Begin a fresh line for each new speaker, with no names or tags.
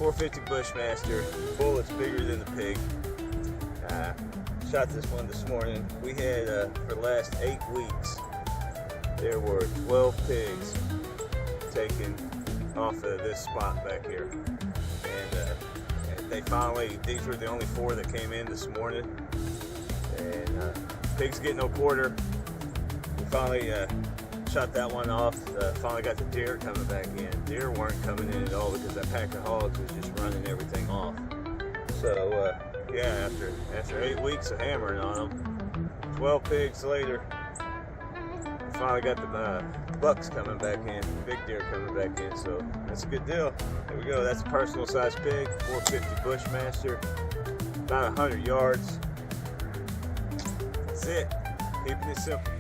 450 Bushmaster, bullets bigger than the pig. Shot this one this morning. We had, for the last 8 weeks, there were 12 pigs taken off of this spot back here. And they finally, these were the only 4 that came in this morning. And pigs get no quarter. We finally shot that one off. Finally got the deer coming back in. Deer weren't coming in at all because that pack of hogs was just running everything off. So yeah, after 8 weeks of hammering on them, 12 pigs later, finally got the bucks coming back in, big deer coming back in. So that's a good deal. There we go. That's a personal size pig, 450 Bushmaster, about 100 yards. That's it. Keeping it simple.